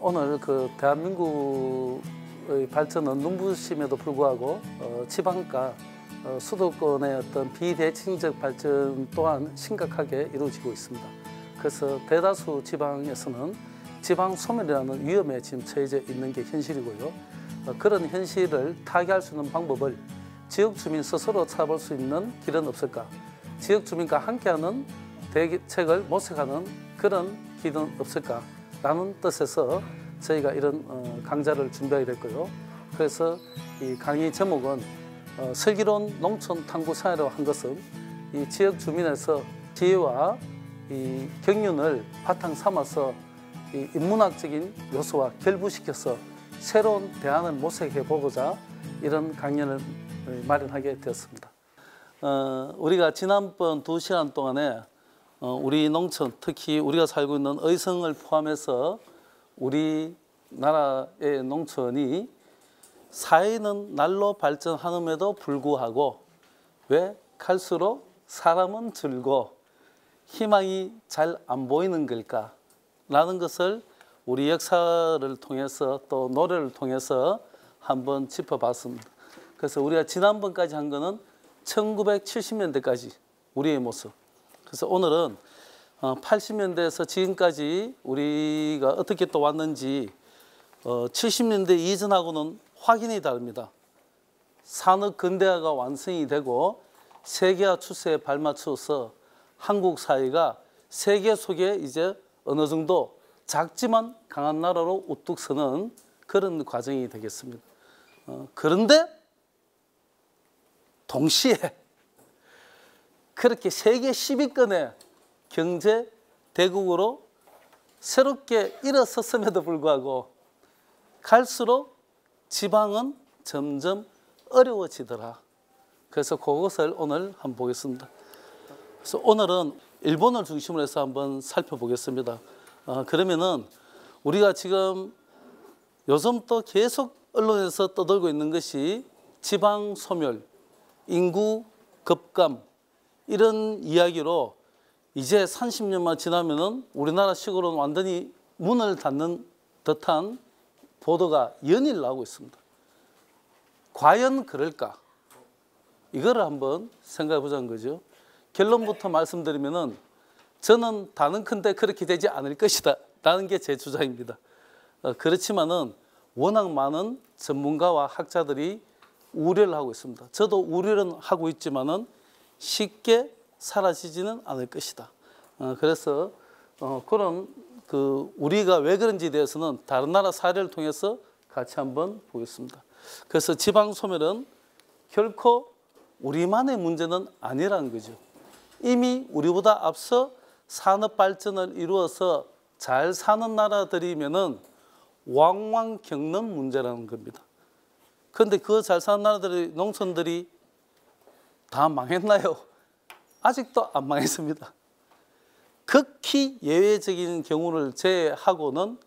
오늘 그 대한민국의 발전은 눈부심에도 불구하고 지방과 수도권의 어떤 비대칭적 발전 또한 심각하게 이루어지고 있습니다. 그래서 대다수 지방에서는 지방 소멸이라는 위험에 지금 처해져 있는 게 현실이고요. 그런 현실을 타개할 수 있는 방법을 지역 주민 스스로 찾아볼 수 있는 길은 없을까? 지역 주민과 함께하는 대책을 모색하는 그런 길은 없을까? 라는 뜻에서 저희가 이런 강좌를 준비하게 됐고요. 그래서 이 강의 제목은 슬기로운 농촌 탐구 생활이라고 한 것은 이 지역 주민에서 지혜와 이 경륜을 바탕 삼아서 이 인문학적인 요소와 결부시켜서 새로운 대안을 모색해 보고자 이런 강연을 마련하게 되었습니다. 우리가 지난번 2시간 동안에 우리 농촌, 특히 우리가 살고 있는 의성을 포함해서 우리나라의 농촌이 사회는 날로 발전하는데도 불구하고 왜 갈수록 사람은 줄고 희망이 잘 안 보이는 걸까? 라는 것을 우리 역사를 통해서 또 노래를 통해서 한번 짚어봤습니다. 그래서 우리가 지난번까지 한 거는 1970년대까지 우리의 모습. 그래서 오늘은 80년대에서 지금까지 우리가 어떻게 또 왔는지 70년대 이전하고는 확연히 다릅니다. 산업 근대화가 완성이 되고 세계화 추세에 발맞춰서 한국 사회가 세계 속에 이제 어느 정도 작지만 강한 나라로 우뚝 서는 그런 과정이 되겠습니다. 그런데 동시에 그렇게 세계 10위권의 경제 대국으로 새롭게 일어섰음에도 불구하고 갈수록 지방은 점점 어려워지더라. 그래서 그것을 오늘 한번 보겠습니다. 그래서 오늘은 일본을 중심으로 해서 한번 살펴보겠습니다. 그러면은 우리가 지금 요즘 또 계속 언론에서 떠돌고 있는 것이 지방 소멸, 인구 급감 이런 이야기로 이제 30년만 지나면은 우리나라 시골은 완전히 문을 닫는 듯한 보도가 연일 나오고 있습니다. 과연 그럴까? 이거를 한번 생각해 보자는 거죠. 결론부터 말씀드리면은 저는 단언컨대 그렇게 되지 않을 것이다 라는 게 제 주장입니다. 그렇지만은 워낙 많은 전문가와 학자들이 우려를 하고 있습니다. 저도 우려는 하고 있지만은 쉽게 사라지지는 않을 것이다. 그래서 그런 우리가 왜 그런지에 대해서는 다른 나라 사례를 통해서 같이 한번 보겠습니다. 그래서 지방 소멸은 결코 우리만의 문제는 아니라는 거죠. 이미 우리보다 앞서 산업 발전을 이루어서 잘 사는 나라들이면은 왕왕 겪는 문제라는 겁니다. 그런데 그 잘 사는 나라들의 농촌들이 다 망했나요? 아직도 안 망했습니다. 극히 예외적인 경우를 제외하고는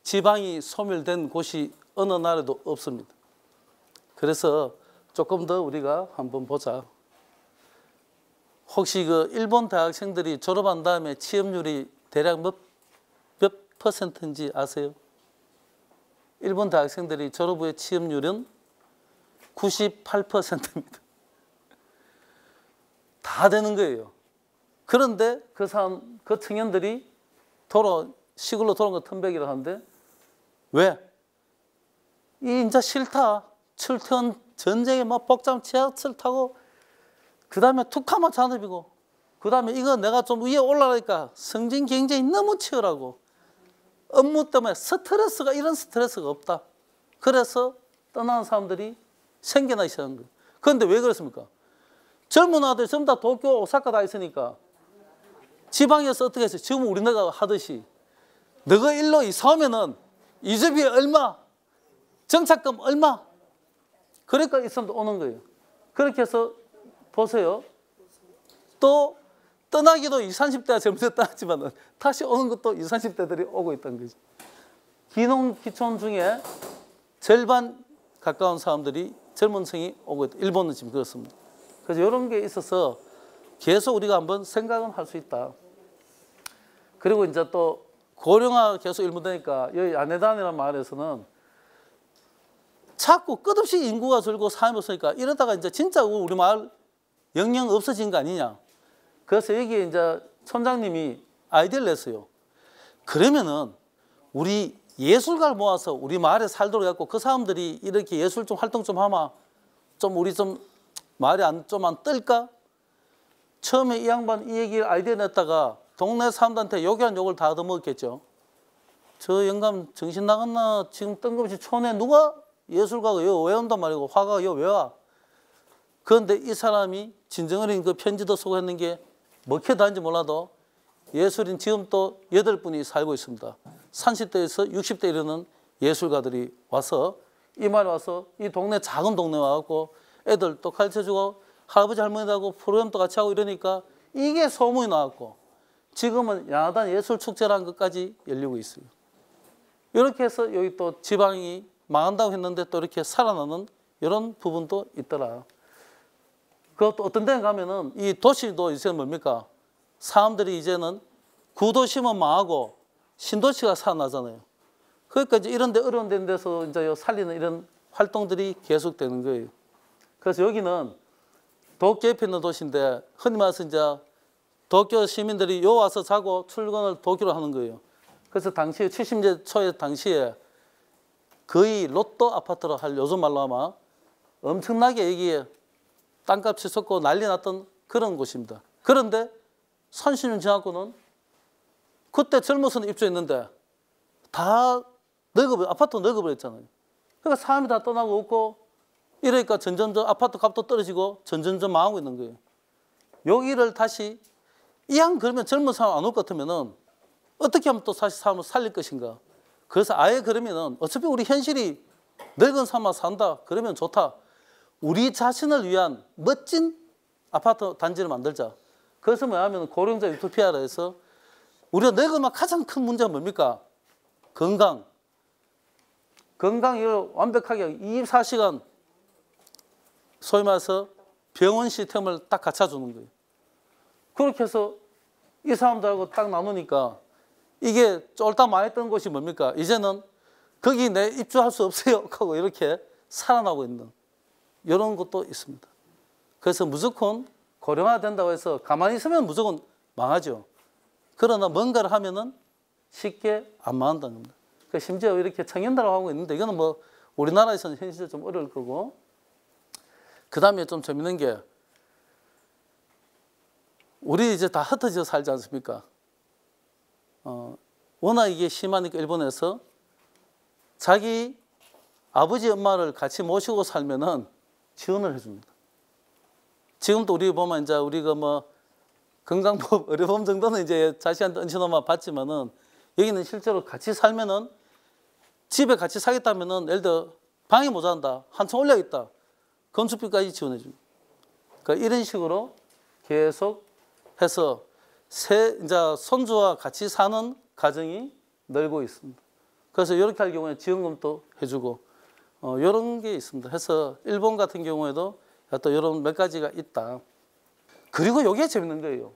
지방이 소멸된 곳이 어느 나라도 없습니다. 그래서 조금 더 우리가 한번 보자. 혹시 그 일본 대학생들이 졸업한 다음에 취업률이 대략 몇 퍼센트인지 아세요? 일본 대학생들이 졸업 후에 취업률은 98%입니다. 다 되는 거예요. 그런데 그 청년들이 시골로 돌아온 거 턴백이라 하는데 왜? 이제 싫다. 출퇴근 전쟁에 막 복잡한 지하철 타고 그 다음에 툭하면 잔업이고 그 다음에 이거 내가 좀 위에 올라가니까 성진 경쟁이 너무 치열하고 업무 때문에 이런 스트레스가 없다. 그래서 떠나는 사람들이 생겨나기 시작한 거예요. 그런데 왜 그렇습니까? 젊은 아들 전부 다 도쿄, 오사카 다 있으니까 지방에서 어떻게 했어요? 지금 우리나라가 하듯이 너가 일로 이사 오면은 이주비 얼마, 정착금 얼마. 그러니까 이 사람도 오는 거예요. 그렇게 해서 보세요. 또 떠나기도 20, 30대가 젊은이 떠났지만 다시 오는 것도 20, 30대들이 오고 있다는 거죠. 기농기촌 중에 절반 가까운 사람들이 젊은 층이 오고 있다. 일본은 지금 그렇습니다. 그래서 이런 게 있어서 계속 우리가 한번 생각은 할 수 있다. 그리고 이제 또 고령화 계속 일문되니까 여기 아내단이라는 마을에서는 자꾸 끝없이 인구가 줄고 사람이 없으니까 이러다가 이제 진짜 우리 마을 영영 없어진 거 아니냐. 그래서 여기에 이제 촌장님이 아이디어를 냈어요. 그러면은 우리 예술가를 모아서 우리 마을에 살도록 해갖고 그 사람들이 이렇게 예술 좀 활동 좀 하면 좀 우리 좀 마을이 좀 안 뜰까? 처음에 이 양반 이 얘기를 아이디어 냈다가 동네 사람들한테 욕이란 욕을 다 얻어먹었겠죠. 저 영감 정신 나갔나? 지금 뜬금없이 촌에 누가 예술가가 여기 왜 온단 말이고 화가가 여기 왜 와? 그런데 이 사람이 진정어린 그 편지도 쓰고 했는 게 먹혀 다닌지 몰라도 예술인 지금 또 8분이 살고 있습니다. 30대에서 60대 이르는 예술가들이 와서 이 마을에 와서 이 동네 작은 동네 와갖고 애들 또 가르쳐주고 할아버지 할머니하고 프로그램도 같이 하고 이러니까 이게 소문이 나왔고 지금은 야단 예술축제라는 것까지 열리고 있어요. 이렇게 해서 여기 또 지방이 망한다고 했는데 또 이렇게 살아나는 이런 부분도 있더라. 그것도 어떤 데는 가면은 이 도시도 이제 뭡니까? 사람들이 이제는 구도시면 망하고 신도시가 살아나잖아요. 그러니까 이제 이런 데 어려운 데서 이제 살리는 이런 활동들이 계속되는 거예요. 그래서 여기는 도쿄 옆에 있는 도시인데 흔히 말해서 이제 도쿄 시민들이 요 와서 자고 출근을 도쿄로 하는 거예요. 그래서 당시에 70년대 초에 당시에 거의 로또 아파트로 할 요즘 말로 하면 엄청나게 여기에 땅값이 솟고 난리 났던 그런 곳입니다. 그런데 30년 지나고는 그때 젊어서는 입주했는데 다 아파트 늙어버렸잖아요. 그러니까 사람이 다 떠나고 없고 이러니까 점점점 아파트 값도 떨어지고 점점점 망하고 있는 거예요. 여기를 다시 이왕 그러면 젊은 사람 안 올 것 같으면은 어떻게 하면 또 다시 사람을 살릴 것인가. 그래서 아예 그러면은 어차피 우리 현실이 늙은 사람만 산다 그러면 좋다. 우리 자신을 위한 멋진 아파트 단지를 만들자. 그래서 뭐냐면 고령자 유토피아라 해서 우리가 늙으면 가장 큰 문제가 뭡니까? 건강. 건강을 완벽하게 24시간 소위 말해서 병원 시스템을 딱 갖춰주는 거예요. 그렇게 해서 이 사람들하고 딱 나누니까 이게 쫄딱 망했던 곳이 뭡니까? 이제는 거기 내 입주할 수 없어요 하고 이렇게 살아나고 있는 이런 것도 있습니다. 그래서 무조건 고령화 된다고 해서 가만히 있으면 무조건 망하죠. 그러나 뭔가를 하면은 쉽게 안 망한다는 겁니다. 심지어 이렇게 청년들하고 하고 있는데 이거는 뭐 우리나라에서는 현실적으로 좀 어려울 거고 그 다음에 좀 재밌는 게 우리 이제 다 흩어져 살지 않습니까? 워낙 이게 심하니까 일본에서 자기 아버지 엄마를 같이 모시고 살면은 지원을 해줍니다. 지금도 우리 보면 이제 우리가 뭐 건강보험, 의료보험 정도는 이제 자식한테 얹혀놓으면 받지만은 여기는 실제로 같이 살면은 집에 같이 살겠다면은 예를 들어 방이 모자란다, 한층 올려야겠다, 건축비까지 지원해줍니다. 그러니까 이런 식으로 계속 해서 이제 손주와 같이 사는 가정이 늘고 있습니다. 그래서 이렇게 할 경우에 지원금도 해주고 이런 게 있습니다. 해서 일본 같은 경우에도 또 이런 몇 가지가 있다. 그리고 이게 재밌는 거예요.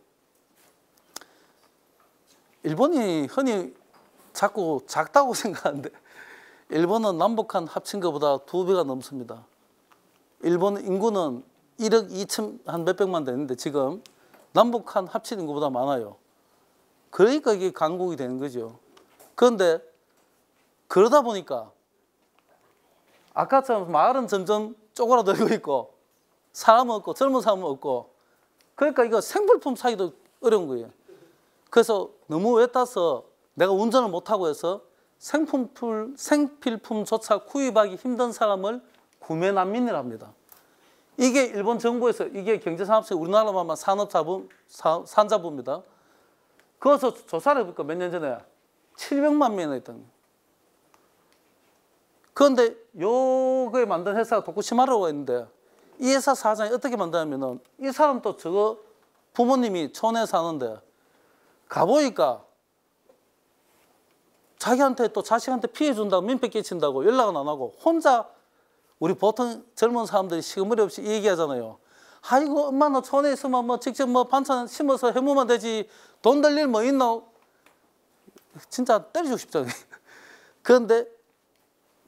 일본이 흔히 자꾸 작다고 생각하는데 일본은 남북한 합친 것보다 2배가 넘습니다. 일본 인구는 1억 2천 한 몇백만 되는데 지금 남북한 합친 인구보다 많아요. 그러니까 이게 강국이 되는 거죠. 그런데 그러다 보니까 아까처럼 마을은 점점 쪼그라들고 있고 사람은 없고 젊은 사람은 없고 그러니까 이거 생필품 사기도 어려운 거예요. 그래서 너무 외따서 내가 운전을 못하고 해서 생필품조차 구입하기 힘든 사람을 구매 난민이라 합니다. 이게 일본 정부에서 이게 경제산업省우리나라만 산자부입니다. 그래서 조사를 해보니까 몇 년 전에 700만 명이나 있다는 거예요. 그런데 요거에 만든 회사가 도쿠시마라고 있는데 이 회사 사장이 어떻게 만드냐면은 이 사람도 저거 부모님이 촌에 사는데 가보니까 자기한테 또 자식한테 피해 준다고 민폐 끼친다고 연락은 안 하고 혼자 우리 보통 젊은 사람들이 시그머리 없이 얘기하잖아요. 아이고 엄마 너 촌에 있으면 뭐 직접 뭐 반찬 심어서 해먹으면 되지 돈 들 일 뭐 있노? 진짜 때려주고 싶잖아요. 그런데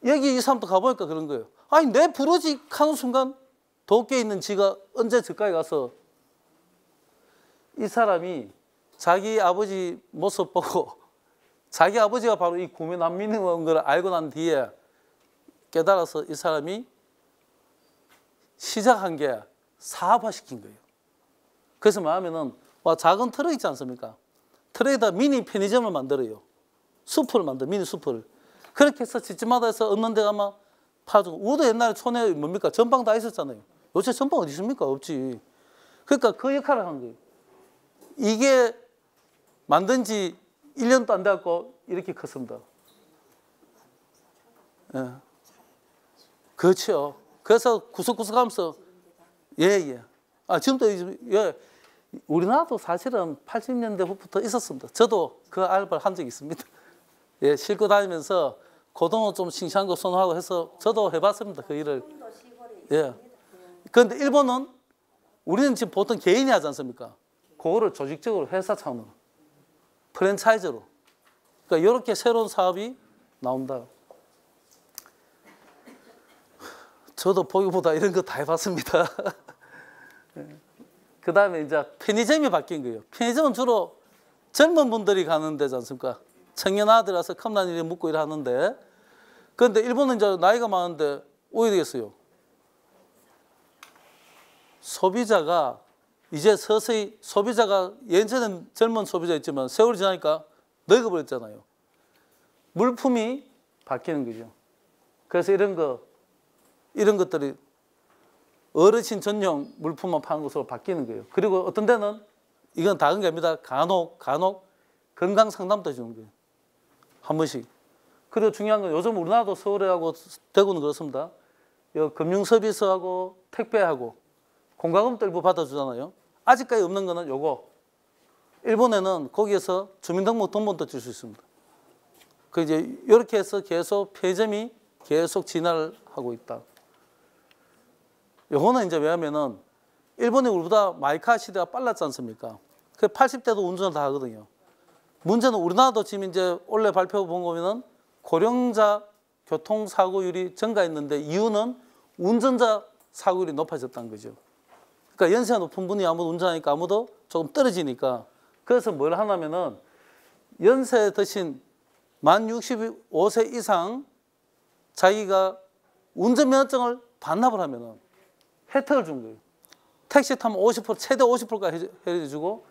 여기 이 사람도 가보니까 그런 거예요. 아니 내 부러지 하는 순간 도쿄에 있는 지가 언제 저까지 가서 이 사람이 자기 아버지 모습 보고 자기 아버지가 바로 이 구미 난민인 걸 알고 난 뒤에 깨달아서 이 사람이 시작한 게 사업화시킨 거예요. 그래서 뭐하면은 작은 트럭 있지 않습니까? 트럭에다 미니 편의점을 만들어요. 수프를 만들어, 미니 수프를. 그렇게 해서 집집마다 해서 얻는 데 가면 파주고. 우리도 옛날에 촌에 뭡니까? 전방 다 있었잖아요. 요새 전방 어디 있습니까? 없지. 그러니까 그 역할을 한 거예요. 이게 만든 지 1년도 안 돼갖고 이렇게 컸습니다. 예. 그렇죠. 그래서 구석구석 하면서, 예. 지금도, 예. 우리나라도 사실은 80년대 후부터 있었습니다. 저도 그 알바를 한 적이 있습니다. 예, 싣고 다니면서 고등어 좀 싱싱한 거 선호하고 해서 저도 해봤습니다. 그 일을. 예. 그런데 일본은 우리는 지금 보통 개인이 하지 않습니까? 그거를 조직적으로 회사 차원으로. 프랜차이즈로. 그러니까 이렇게 새로운 사업이 나온다. 저도 보기보다 이런 거 다 해봤습니다. 그 다음에 이제 편의점이 바뀐 거예요. 편의점은 주로 젊은 분들이 가는 데지 않습니까? 청년아들 와서 컵라면 이렇게 묵고 일하는데, 그런데 일본은 이제 나이가 많은데 오히려 되겠어요. 소비자가 이제 서서히 소비자가 예전에는 젊은 소비자였지만 세월이 지나니까 늙어버렸잖아요. 물품이 바뀌는 거죠. 그래서 이런 것들이 어르신 전용 물품만 파는 것으로 바뀌는 거예요. 그리고 어떤 데는 이건 다른 게 아닙니다. 간혹 건강 상담도 해주는 거예요. 한 번씩. 그리고 중요한 건 요즘 우리나라도 서울하고 대구는 그렇습니다. 금융 서비스하고 택배하고 공과금도 일부 받아주잖아요. 아직까지 없는 거는 요거. 일본에는 거기에서 주민등록 등본도 줄 수 있습니다. 그 이제 이렇게 해서 계속 편의점이 계속 진화를 하고 있다. 요거는 이제 왜냐면은 일본이 우리보다 마이카 시대가 빨랐지 않습니까? 그 80대도 운전을 다 하거든요. 문제는 우리나라도 지금 이제 원래 발표 본 거면은 고령자 교통사고율이 증가했는데 이유는 운전자 사고율이 높아졌다는 거죠. 그러니까 연세가 높은 분이 아무도 운전하니까 아무도 조금 떨어지니까. 그래서 뭘 하냐면은 연세 드신 만 65세 이상 자기가 운전면허증을 반납을 하면은 혜택을 준 거예요. 택시 타면 50%, 최대 50%까지 해주고,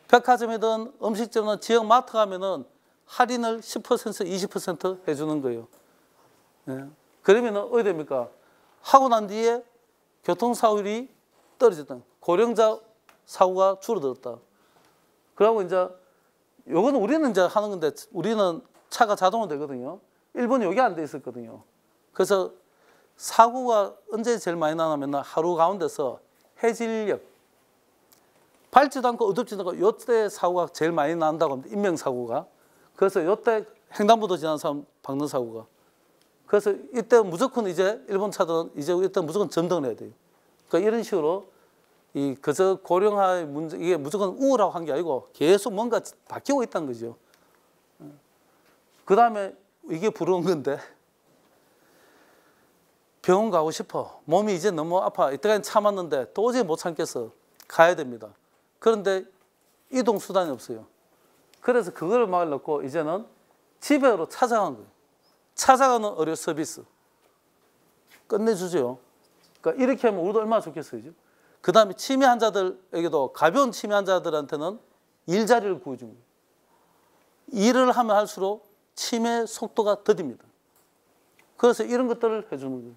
백화점이든 음식점이든 지역 마트 가면은 할인을 10%, 20% 해주는 거예요. 예. 그러면은 어디 됩니까? 하고 난 뒤에 교통사고율이 떨어졌다. 고령자 사고가 줄어들었다. 그러고 이제 요거는 우리는 이제 하는 건데 우리는 차가 자동으로 되거든요. 일본이 여기 안 돼 있었거든요. 그래서 사고가 언제 제일 많이 나냐면 하루 가운데서 해질녘 밝지도 않고 어둡지도 않고 요때 사고가 제일 많이 난다고 합니다. 인명사고가. 그래서 요때 횡단보도 지나는 사람 박는 사고가. 그래서 이때 무조건 이제 일본 차들은 이제 이때 무조건 전등을 해야 돼요. 그러니까 이런 식으로 이 그저 고령화의 문제, 이게 무조건 우울하고 한 게 아니고 계속 뭔가 바뀌고 있다는 거죠. 그 다음에 이게 부러운 건데 병원 가고 싶어. 몸이 이제 너무 아파. 이때까지 참았는데 도저히 못 참겠어. 가야 됩니다. 그런데 이동 수단이 없어요. 그래서 그걸 막으려고 이제는 집으로 찾아간 거예요. 찾아가는 의료 서비스. 끝내주죠. 그러니까 이렇게 하면 우리도 얼마나 좋겠어요. 그 다음에 치매 환자들에게도 가벼운 치매 환자들한테는 일자리를 구해준 거예요. 일을 하면 할수록 치매 속도가 더딥니다. 그래서 이런 것들을 해주는 거예요.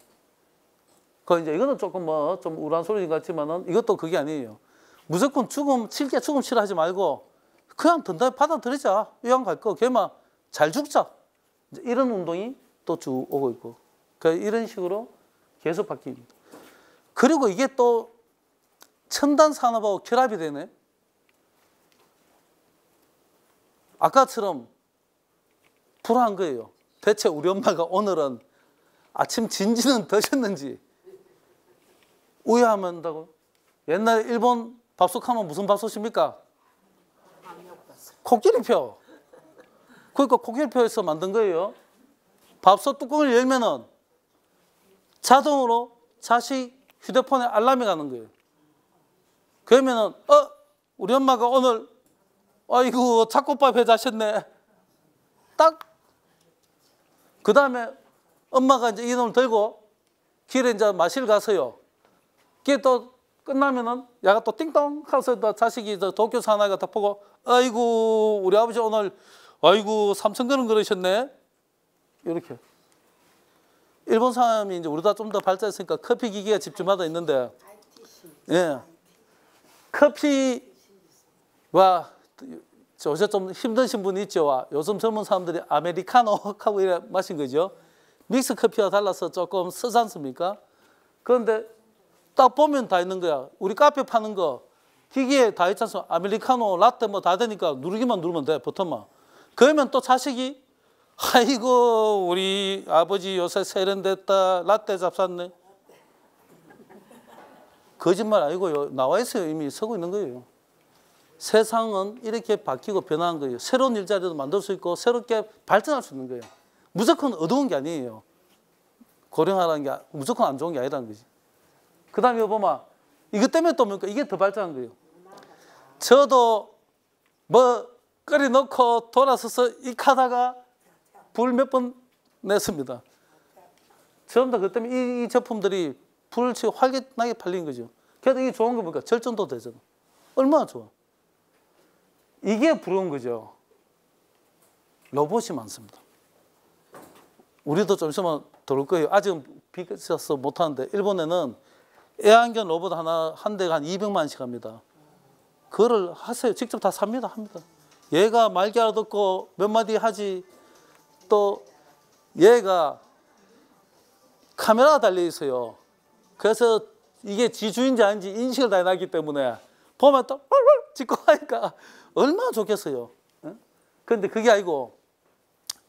그 이제 이거는 조금 좀 우울한 소리 같지만은 이것도 그게 아니에요. 무조건 죽음 싫어하지 말고 그냥 든든히 받아들이자. 요양 갈 거. 걔만 잘 죽자. 이제 이런 운동이 또 쭉 오고 있고. 그러니까 이런 식으로 계속 바뀝니다. 그리고 이게 또 첨단 산업하고 결합이 되네. 아까처럼 불안한 거예요. 대체 우리 엄마가 오늘은 아침 진지는 드셨는지 우려한다고. 옛날에 일본 밥솥하면 무슨 밥솥입니까? 코끼리 표. 그러니까 고결표에서 만든 거예요. 밥솥 뚜껑을 열면은 자동으로 자식 휴대폰에 알람이 가는 거예요. 그러면은 우리 엄마가 오늘 아이고 잡곡밥 해자셨네. 딱. 그 다음에 엄마가 이제 이놈을 들고 길에 이제 마실 가서요. 그게 또 끝나면은 야가 또 띵동 하면서 또 자식이 저 도쿄 사나이가 딱 보고 아이고 우리 아버지 오늘 아이고 3,000그릇 그러셨네. 이렇게. 일본 사람이 이제 우리보다 좀 더 발전했으니까 커피 기계가 집집마다 있는데, 예, 커피와 요새 좀 힘드신 분이 있죠. 요즘 젊은 사람들이 아메리카노 하고 이래 마신 거죠. 믹스 커피와 달라서 조금 쓰지 않습니까? 그런데 딱 보면 다 있는 거야. 우리 카페 파는 거 기계에 다 있지 않습니까? 아메리카노, 라떼 뭐 다 되니까 누르기만 누르면 돼, 버튼만. 그러면 또 자식이 아이고 우리 아버지 요새 세련됐다, 라떼 잡쌌네. 거짓말 아니고요. 나와 있어요. 이미 서고 있는 거예요. 세상은 이렇게 바뀌고 변화한 거예요. 새로운 일자리도 만들 수 있고 새롭게 발전할 수 있는 거예요. 무조건 어두운 게 아니에요. 고령화라는 게 무조건 안 좋은 게 아니라는 거지. 그 다음에 보면 이것 때문에 또 뭡니까? 이게 더 발전한 거예요. 저도 뭐 끓여 놓고 돌아서서 익하다가 불 몇 번 냈습니다. 전부 다 그 때문에 이 제품들이 불치고 활기나게 팔린 거죠. 그래도 이게 좋은 거 보니까 절전도 되잖아. 얼마나 좋아. 이게 부러운 거죠. 로봇이 많습니다. 우리도 좀 있으면 들어올 거예요. 아직은 비싸서 못하는데 일본에는 애완견 로봇 한 대가 한 200만 원씩 합니다. 그거를 하세요. 직접 다 삽니다. 합니다. 얘가 말귀 알아듣고 몇 마디 하지. 또 얘가 카메라가 달려 있어요. 그래서 이게 지 주인지 아닌지 인식을 다 해놨기 때문에 보면 또 짖고 하니까 얼마나 좋겠어요. 그런데 그게 아니고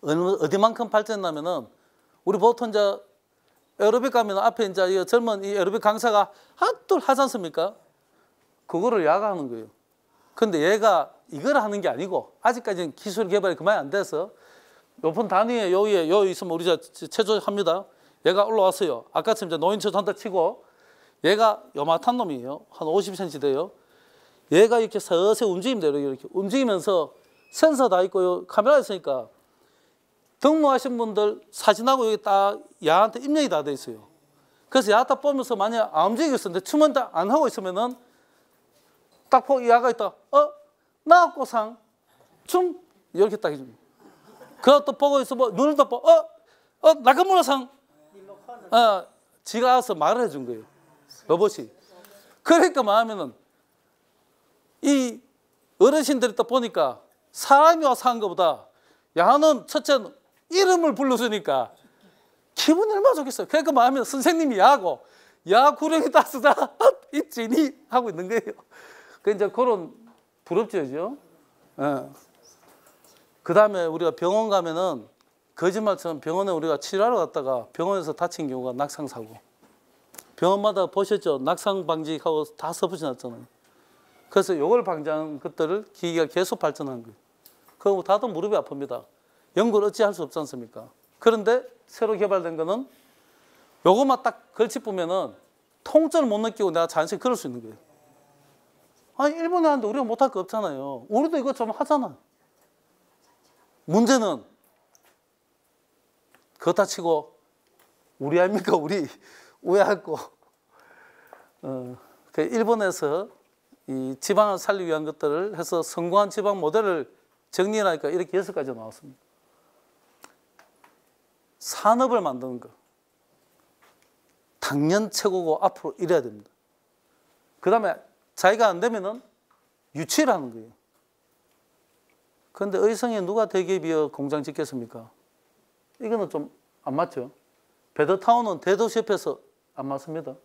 어디만큼 발전했냐면은 우리 보통 이제 에어로빅 가면 앞에 이제 젊은 이 에어로빅 강사가 핫둘 하지 않습니까? 그거를 야가 하는 거예요. 근데 얘가 이걸 하는 게 아니고 아직까지는 기술 개발이 그만이 안 돼서 높은 단위에 여기 있으면 우리 체조합니다. 얘가 올라왔어요. 아까처럼 이제 노인체조 한다 치고 얘가 요만한 놈이에요. 한 50cm 돼요. 얘가 이렇게 서서히 움직이면 돼요. 이렇게 움직이면서 센서 다 있고요. 카메라 있으니까 등록하신 분들 사진하고 여기 딱 야한테 입력이 다 돼 있어요. 그래서 야 딱 보면서 만약 안 움직이고 있었는데 춤은 딱 안 하고 있으면은 딱 보고 야가 있다. 나고상 춤 이렇게 딱 해줍니다. 그거 또 보고 있어 뭐 눈을 또 보고 나카무라상 지가 와서 말을 해준 거예요. 로봇이. 그러니까 뭐하면은 이 어르신들이 또 보니까 사람이 와서 한 것보다 야는 첫째는 이름을 불러주니까 기분이 얼마나 좋겠어요. 그러니까 뭐하면 선생님이 야하고 야 구령이 따스다 있지니 하고 있는 거예요. 그 이제 그런 부럽죠, 그죠? 그 다음에 우리가 병원 가면은 거짓말처럼 병원에 우리가 치료하러 갔다가 병원에서 다친 경우가 낙상 사고. 병원마다 보셨죠? 낙상 방지하고 다 써붙여놨잖아요. 그래서 이걸 방지하는 것들을 기기가 계속 발전한 거예요. 그거 다들 무릎이 아픕니다. 연구를 어찌할 수 없지 않습니까? 그런데 새로 개발된 거는 요것만 딱 걸치보면은 통증을 못 느끼고 내가 자연스럽게 걸을 수 있는 거예요. 아니 일본에 하는데 우리가 못할 거 없잖아요. 우리도 이거 좀 하잖아. 문제는 그렇다 치고 우리 아닙니까? 우리 오해할 거. 그 일본에서 이 지방을 살리기 위한 것들을 해서 성공한 지방 모델을 정리하니까 이렇게 6가지가 나왔습니다. 산업을 만드는 거. 당연 최고고 앞으로 이래야 됩니다. 그 다음에 자기가 안 되면은 유치를 하는 거예요. 그런데 의성에 누가 대기업이여 공장 짓겠습니까? 이거는 좀 안 맞죠. 베더타운은 대도시 옆에서 안 맞습니다.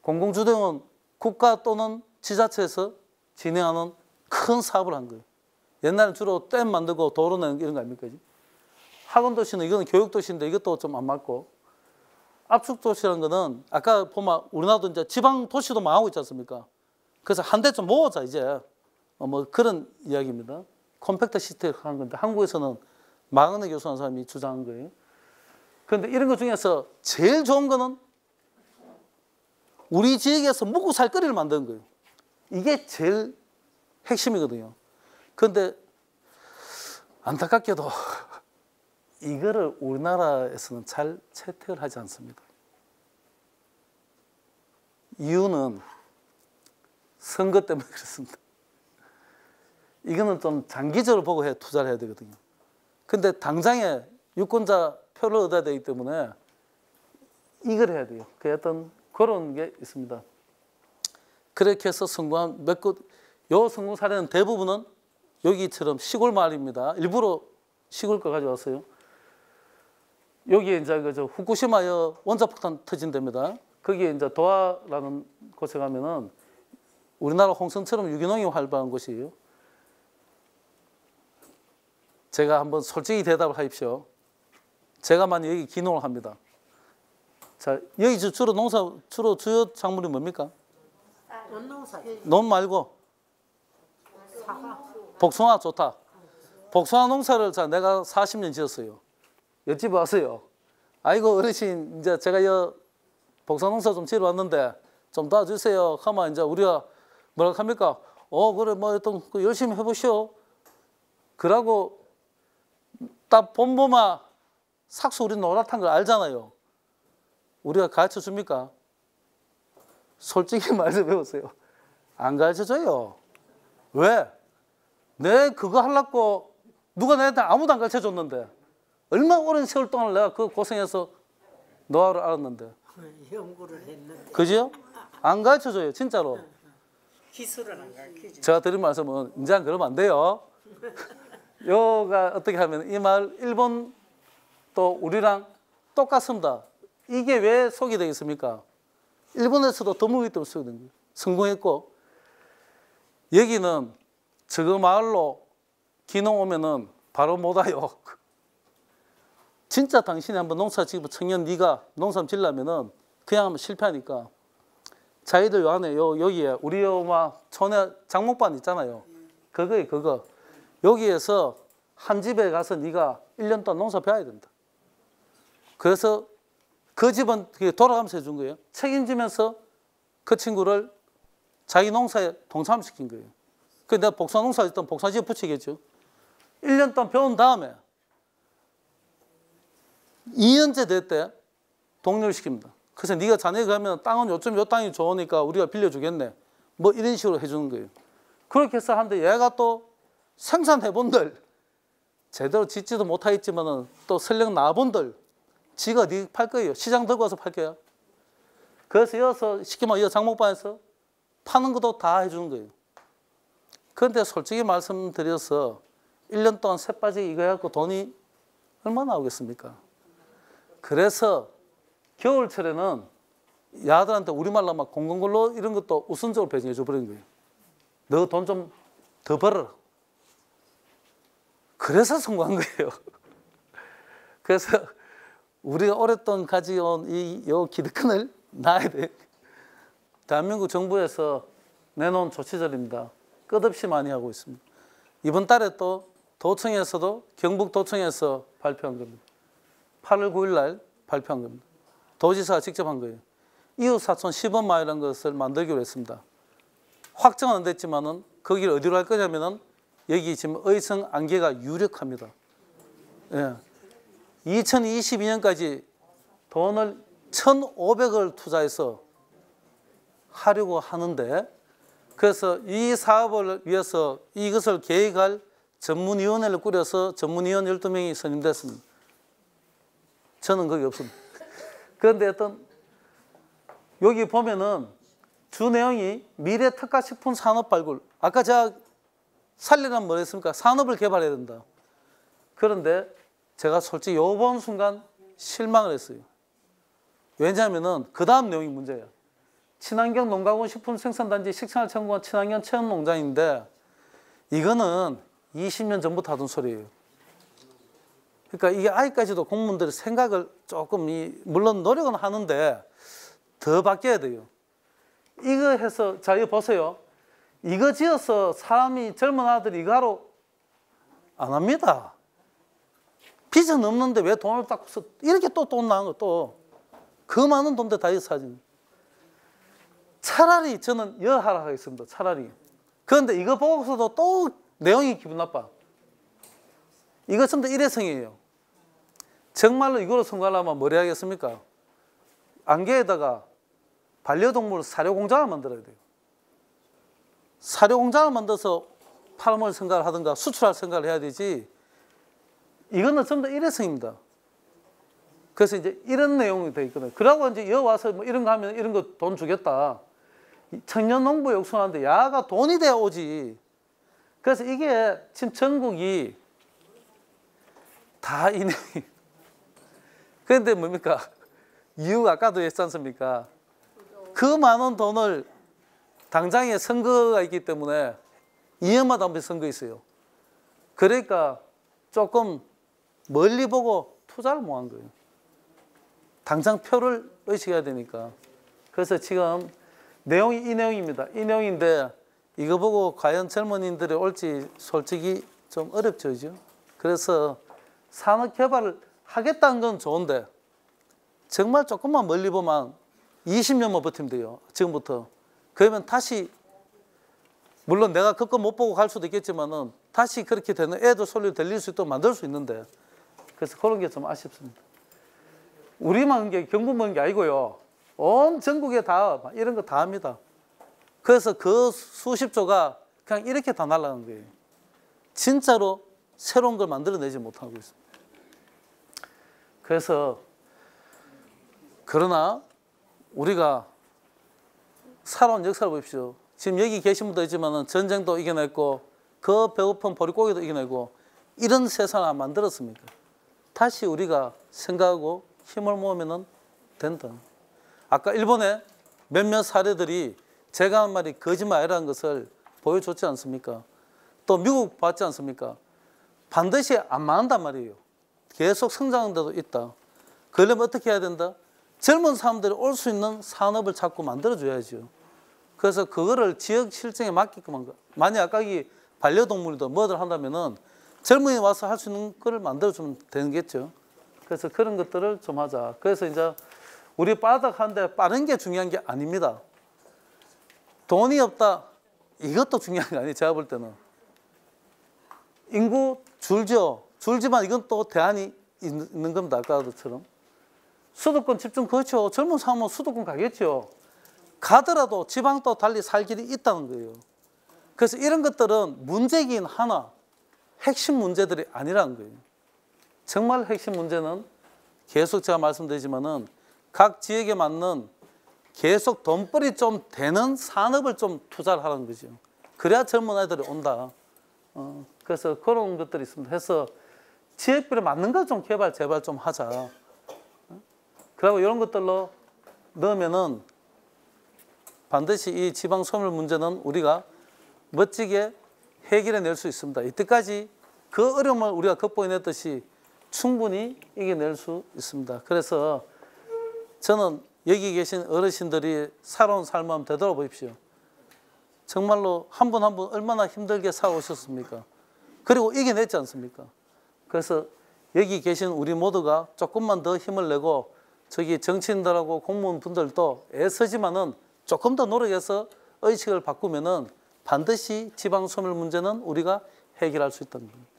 공공주택은 국가 또는 지자체에서 진행하는 큰 사업을 한 거예요. 옛날엔 주로 댐 만들고 도로 내는 이런 거 아닙니까? 학원도시는 이거는 교육도시인데 이것도 좀 안 맞고, 압축도시라는 거는 아까 보면 우리나라도 이제 지방 도시도 망하고 있지 않습니까? 그래서 한 대 좀 모으자 이제 뭐 그런 이야기입니다. 컴팩트 시스템을 하는 건데 한국에서는 마그네 교수라는 사람이 주장한 거예요. 그런데 이런 것 중에서 제일 좋은 거는 우리 지역에서 먹고 살 거리를 만드는 거예요. 이게 제일 핵심이거든요. 그런데 안타깝게도 이거를 우리나라에서는 잘 채택을 하지 않습니다. 이유는 선거 때문에 그렇습니다. 이거는 좀 장기적으로 보고 투자를 해야 되거든요. 근데 당장에 유권자 표를 얻어야 되기 때문에 이걸 해야 돼요. 그 어떤 그런 게 있습니다. 그렇게 해서 성공한 몇 곳, 요 성공 사례는 대부분은 여기처럼 시골 마을입니다. 일부러 시골 거 가져왔어요. 여기에 이제 그 후쿠시마 원자폭탄 터진 데입니다. 거기에 이제 도하라는 곳에 가면은 우리나라 홍성처럼 유기농이 활발한 곳이에요. 제가 한번 솔직히 대답을 하십시오. 제가 만약 여기 기농을 합니다. 자, 여기 주로 주요 작물이 뭡니까? 논 말고 복숭아 좋다. 복숭아 농사를 내가 40년 지었어요. 옆집 와서요. 아이고 어르신 이제 제가 복숭아 농사 좀 지러 왔는데 좀 도와주세요. 하면 이제 우리가 뭐라 합니까? 그래 뭐 어떤 열심히 해보시오. 그러고 딱 봄봄아 삭수 우리 노랗다는 걸 알잖아요. 우리가 가르쳐 줍니까? 솔직히 말해보세요. 안 가르쳐 줘요. 왜? 내 그거 하려고 누가 내한테 아무도 안 가르쳐 줬는데 얼마나 오랜 세월 동안 내가 그 고생해서 노하우를 알았는데. 연구를 했는데. 그죠? 안 가르쳐 줘요. 진짜로. 기술은 안 가르치죠. 제가 드린 말씀은 이제 그러면 안 돼요. 요가 어떻게 하면 이 말 일본 또 우리랑 똑같습니다. 이게 왜 속이 되겠습니까? 일본에서도 더물기 때문에 속이 된 거예요. 성공했고 여기는 저거 마을로 기농 오면은 바로 못 와요. 진짜 당신이 한번 농사 지고 청년 네가 농사 지려면은 그냥 하면 실패하니까 자기들 요 안에 여기에 우리 막 촌에 장목반 있잖아요. 그거 여기에서 한 집에 가서 네가 1년 동안 농사 배워야 된다. 그래서 그 집은 돌아가면서 해준 거예요. 책임지면서 그 친구를 자기 농사에 동참시킨 거예요. 그래서 내가 복숭아 농사 했던 복숭아 지어 붙이겠죠. 1년 동안 배운 다음에 2년째 될 때 독려를 시킵니다. 그래서 네가 자네가 가면 땅은 요즘 요 땅이 좋으니까 우리가 빌려주겠네. 뭐 이런 식으로 해주는 거예요. 그렇게 해서 하는데 얘가 또 생산해본들 제대로 짓지도 못하겠지만은 또 설령 나본들 지가 네 팔 거예요. 시장 들고 와서 팔 거야. 그래서 이어서 시키면 이 장목반에서 파는 것도 다 해주는 거예요. 그런데 솔직히 말씀드려서 1년 동안 새 빠지게 이거 해갖고 돈이 얼마나 나오겠습니까? 그래서 겨울철에는 야들한테 우리말로 막 공공근로 이런 것도 우선적으로 배정해 줘버리는 거예요. 너 돈 좀 더 벌어라. 그래서 성공한 거예요. 그래서 우리가 오랫동안 가져온 이 기득권을 놔야 돼. 대한민국 정부에서 내놓은 조치들입니다. 끝없이 많이 하고 있습니다. 이번 달에 또 도청에서도 경북도청에서 발표한 겁니다. 8월 9일 날 발표한 겁니다. 도지사가 직접 한 거예요. 이웃사촌 시범마을이라는 것을 만들기로 했습니다. 확정은 안 됐지만은 거기를 어디로 할 거냐면은 여기 지금 의성 안개가 유력합니다. 예. 2022년까지 돈을 1,500을 투자해서 하려고 하는데 그래서 이 사업을 위해서 이것을 계획할 전문위원회를 꾸려서 전문위원 12명이 선임됐습니다. 저는 거기 없습니다. 그런데 여기 보면은 주 내용이 미래 특화식품 산업 발굴. 아까 제가 살리라면 뭐 했습니까? 산업을 개발해야 된다. 그런데 제가 솔직히 요번 순간 실망을 했어요. 왜냐하면은 그 다음 내용이 문제예요. 친환경 농가군 식품생산단지 식생활 청구원 친환경 체험농장인데 이거는 20년 전부터 하던 소리예요. 그러니까 이게 아직까지도 공무원들의 생각을 조금 물론 노력은 하는데 더 바뀌어야 돼요. 이거 해서 자 이거 보세요. 이거 지어서 사람이 젊은 아들이 이거 하러 안 합니다. 빚은 없는데 왜 돈을 딱 이렇게 또 돈 나온 거 또 그 많은 돈들 다 사진. 차라리 저는 여하라 하겠습니다. 차라리. 그런데 이거 보고서도 또 내용이 기분 나빠. 이거 전부 다 일회성이에요. 정말로 이거로 성공하려면 뭘 해야겠습니까? 안개에다가 반려동물 사료공장을 만들어야 돼요. 사료공장을 만들어서 팔아먹을 생각을 하든가 수출할 생각을 해야 되지. 이거는 전부 다 일회성입니다. 그래서 이제 이런 내용이 되어 있거든요. 그러고 이제 여 와서 뭐 이런 거 하면 이런 거 돈 주겠다. 청년 농부 육성하는데 야가 돈이 돼야 오지. 그래서 이게 지금 전국이 다 이 내용이. 그런데 뭡니까? 이유가 아까도 했지 않습니까? 그 많은 돈을 당장에 선거가 있기 때문에 2년마다 한 번 선거 있어요. 그러니까 조금 멀리 보고 투자를 못 한 거예요. 당장 표를 의식해야 되니까. 그래서 지금 내용이 이 내용입니다. 이 내용인데 이거 보고 과연 젊은이들이 올지 솔직히 좀 어렵죠. 그죠? 그래서 산업 개발을 하겠다는 건 좋은데 정말 조금만 멀리 보면 20년만 버티면 돼요. 지금부터. 그러면 다시 물론 내가 그거 못 보고 갈 수도 있겠지만은 다시 그렇게 되는 애들 소리를 들릴 수 있도록 만들 수 있는데 그래서 그런 게 좀 아쉽습니다. 우리만 게 경북만 게 아니고요. 온 전국에 다 이런 거 다 합니다. 그래서 그 수십조가 그냥 이렇게 다 날아가는 거예요. 진짜로 새로운 걸 만들어내지 못하고 있습니다. 그래서 그러나 우리가 살아온 역사를 보십시오. 지금 여기 계신 분도 있지만 전쟁도 이겨냈고 그 배고픈 보릿고기도 이겨내고 이런 세상을 만들었습니까? 다시 우리가 생각하고 힘을 모으면 된다. 아까 일본의 몇몇 사례들이 제가 한 말이 거짓말이라는 것을 보여줬지 않습니까? 또 미국 봤지 않습니까? 반드시 안 망한단 말이에요. 계속 성장하는 데도 있다. 그러려면 어떻게 해야 된다? 젊은 사람들이 올 수 있는 산업을 자꾸 만들어줘야죠. 그래서 그거를 지역 실정에 맞게끔 한 거. 만약 아까 이 반려동물도 뭐들 한다면은 젊은이 와서 할 수 있는 거를 만들어주면 되겠죠. 그래서 그런 것들을 좀 하자. 그래서 이제 우리 바닥하는데 빠른 게 중요한 게 아닙니다. 돈이 없다. 이것도 중요한 게 아니에요. 제가 볼 때는. 인구 줄죠. 줄지만 이건 또 대안이 있는 겁니다. 아까처럼. 수도권 집중 그렇죠. 젊은 사람은 수도권 가겠죠. 가더라도 지방도 달리 살 길이 있다는 거예요. 그래서 이런 것들은 문제긴 하나 핵심 문제들이 아니라는 거예요. 정말 핵심 문제는 계속 제가 말씀드리지만은 각 지역에 맞는 계속 돈벌이 좀 되는 산업을 좀 투자를 하라는 거죠. 그래야 젊은 아이들이 온다. 그래서 그런 것들이 있습니다. 해서 지역별에 맞는 걸 좀 개발 제발 좀 하자. 그리고 이런 것들로 넣으면은 반드시 이 지방 소멸 문제는 우리가 멋지게 해결해낼 수 있습니다. 이때까지 그 어려움을 우리가 극복해냈듯이 충분히 이겨낼 수 있습니다. 그래서 저는 여기 계신 어르신들이 살아온 삶을 한번 되돌아보십시오. 정말로 한 분 한 분 얼마나 힘들게 살아오셨습니까? 그리고 이겨냈지 않습니까? 그래서 여기 계신 우리 모두가 조금만 더 힘을 내고 저기 정치인들하고 공무원분들도 애쓰지만은 조금 더 노력해서 의식을 바꾸면은 반드시 지방 소멸 문제는 우리가 해결할 수 있다는 겁니다.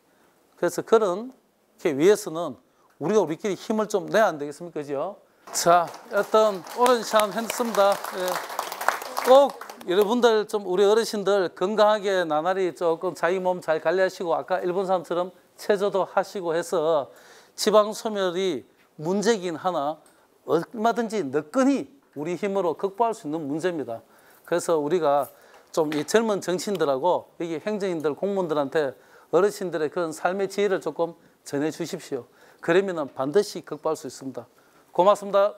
그래서 그런 게 위해서는 우리가 우리끼리 힘을 좀 내야 안 되겠습니까? 그죠? 자, 어떤 오랜 시간 했습니다. 예. 꼭 여러분들 좀 우리 어르신들 건강하게 나날이 조금 자기 몸 잘 관리하시고 아까 일본 사람처럼 체조도 하시고 해서 지방 소멸이 문제긴 하나 얼마든지 너끈히 우리 힘으로 극복할 수 있는 문제입니다. 그래서 우리가 좀 이 젊은 정치인들하고 여기 행정인들, 공무원들한테 어르신들의 그런 삶의 지혜를 조금 전해 주십시오. 그러면 반드시 극복할 수 있습니다. 고맙습니다.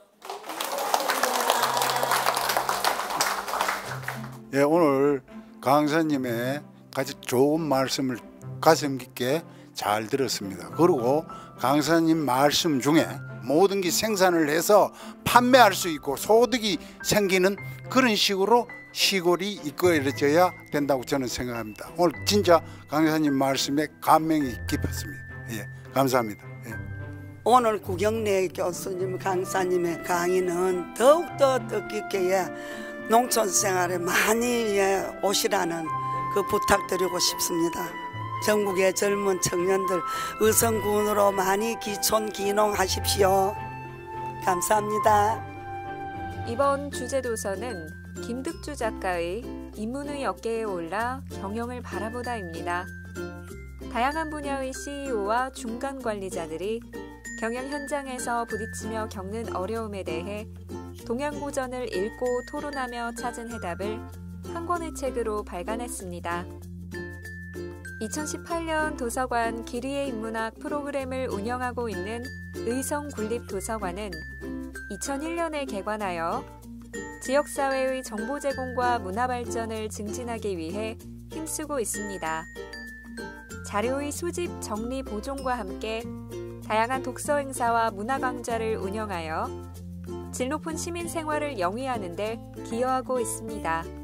예, 오늘 강사님의 아주 좋은 말씀을 가슴 깊게 잘 들었습니다. 그리고 강사님 말씀 중에 모든 게 생산을 해서 판매할 수 있고 소득이 생기는 그런 식으로 시골이 이끌어져야 된다고 저는 생각합니다. 오늘 진짜 강사님 말씀에 감명이 깊었습니다. 예, 감사합니다. 예. 오늘 구경래 교수님 강사님의 강의는 더욱더 뜻깊게 농촌 생활에 많이 오시라는 그 부탁드리고 싶습니다. 전국의 젊은 청년들 의성군으로 많이 기촌기농하십시오. 감사합니다. 이번 주제도서는 김득주 작가의 인문의 어깨에 올라 경영을 바라보다입니다. 다양한 분야의 CEO와 중간 관리자들이 경영 현장에서 부딪히며 겪는 어려움에 대해 동양고전을 읽고 토론하며 찾은 해답을 한 권의 책으로 발간했습니다. 2018년 도서관 기리의 인문학 프로그램을 운영하고 있는 의성군립도서관은 2001년에 개관하여 지역사회의 정보 제공과 문화 발전을 증진하기 위해 힘쓰고 있습니다. 자료의 수집, 정리, 보존과 함께 다양한 독서 행사와 문화 강좌를 운영하여 질 높은 시민 생활을 영위하는 데 기여하고 있습니다.